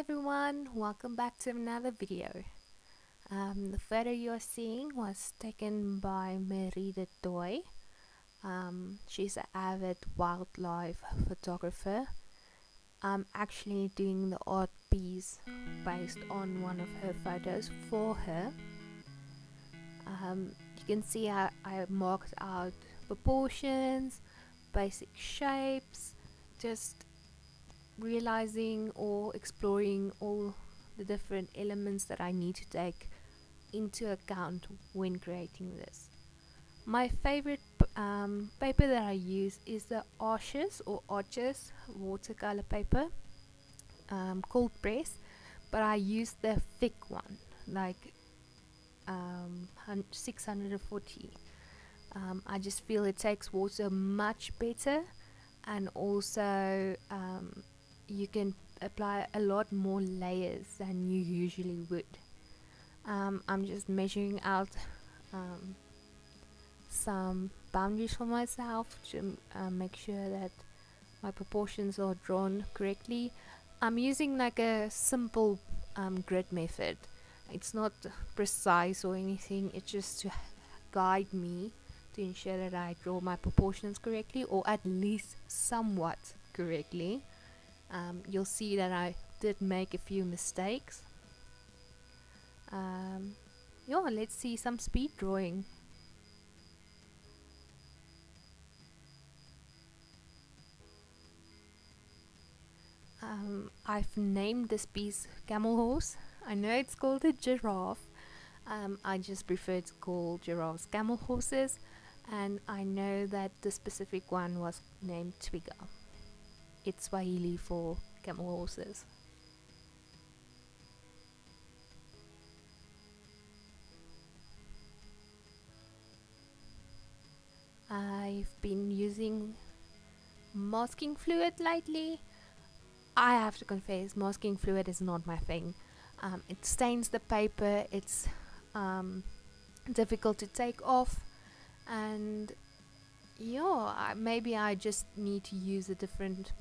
everyone, welcome back to another video. The photo you're seeing was taken by Merida Toy. She's an avid wildlife photographer. I'm actually doing the art piece based on one of her photos for her. You can see I marked out proportions, basic shapes, just realizing or exploring all the different elements that I need to take into account when creating this. My favorite paper that I use is the Arches watercolor paper, cold press, but I use the thick one, like 640. I just feel it takes water much better, and also you can apply a lot more layers than you usually would. I'm just measuring out some boundaries for myself to make sure that my proportions are drawn correctly. I'm using like a simple grid method. It's not precise or anything, it's just to guide me to ensure that I draw my proportions correctly, or at least somewhat correctly. You'll see that I did make a few mistakes. Let's see some speed drawing. I've named this piece Camel Horse. I know it's called a giraffe. I just prefer to call giraffes camel horses, and I know that the specific one was named Twiga. It's Swahili for camel horses. I've been using masking fluid lately. I have to confess, masking fluid is not my thing. It stains the paper, it's difficult to take off, and maybe I just need to use a different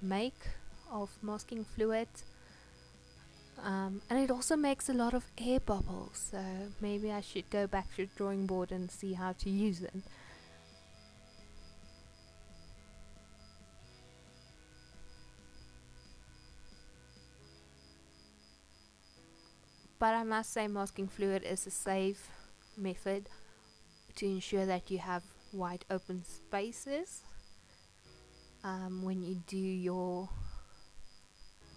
make of masking fluid. And it also makes a lot of air bubbles, so maybe I should go back to the drawing board and see how to use it. But I must say, masking fluid is a safe method to ensure that you have wide open spaces when you do your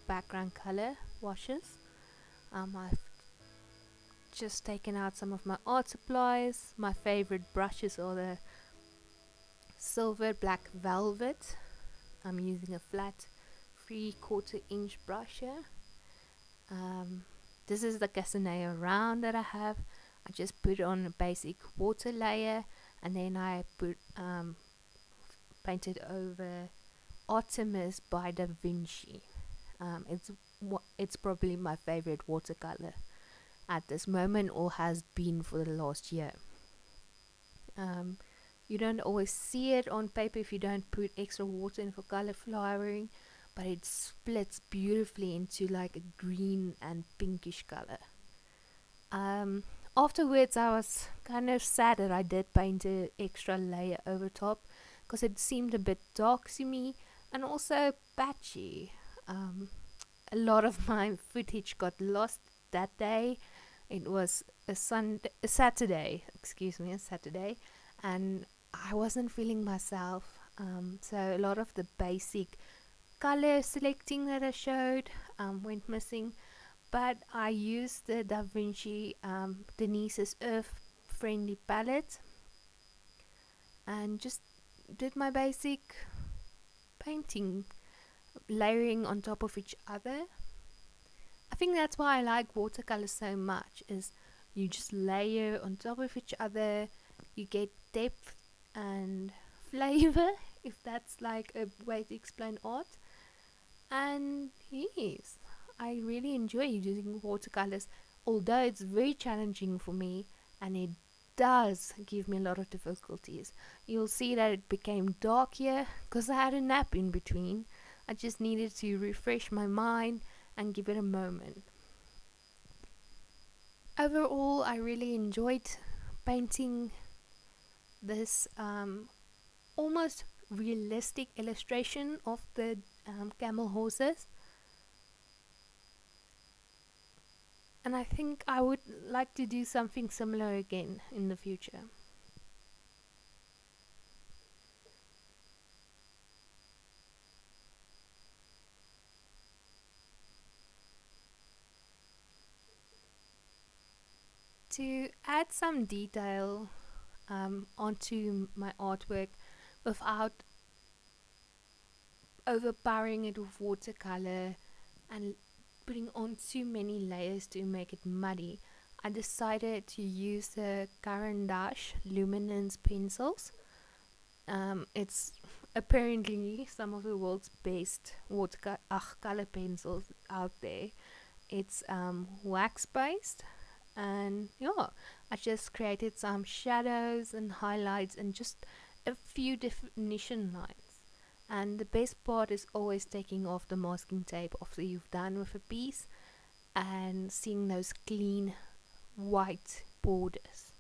background color washes. I've just taken out some of my art supplies. My favorite brushes are the Silver Black Velvet. I'm using a flat 3/4 inch brush here. This is the Casaneo round that I have. I just put on a basic water layer, and then I painted over Artemis by Da Vinci. It's probably my favorite watercolor at this moment, or has been for the last year. You don't always see it on paper if you don't put extra water in for color flowering, but it splits beautifully into like a green and pinkish color. Afterwards, I was kind of sad that I did paint an extra layer over top, because it seemed a bit dark to me and also patchy. A lot of my footage got lost that day. It was a Saturday, and I wasn't feeling myself. So a lot of the basic color selecting that I showed went missing. But I used the Da Vinci Denise's Earth Friendly palette and just did my basic painting, layering on top of each other. I think that's why I like watercolor so much, is you just layer on top of each other, you get depth and flavor, if that's like a way to explain art. And yes, I really enjoy using watercolors, although it's very challenging for me and it does give me a lot of difficulties. You'll see that it became dark here because I had a nap in between. I just needed to refresh my mind and give it a moment. Overall, I really enjoyed painting this almost realistic illustration of the camel horses, and I think I would like to do something similar again in the future. To add some detail onto my artwork without overpowering it with watercolor and putting on too many layers to make it muddy, I decided to use the Caran d'Ache Luminance pencils. It's apparently some of the world's best watercolor pencils out there. It's wax based, and yeah, I just created some shadows and highlights and just a few definition lines. And the best part is always taking off the masking tape after you've done with a piece and seeing those clean white borders.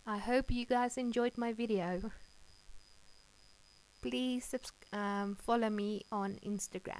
I hope you guys enjoyed my video. Please follow me on Instagram.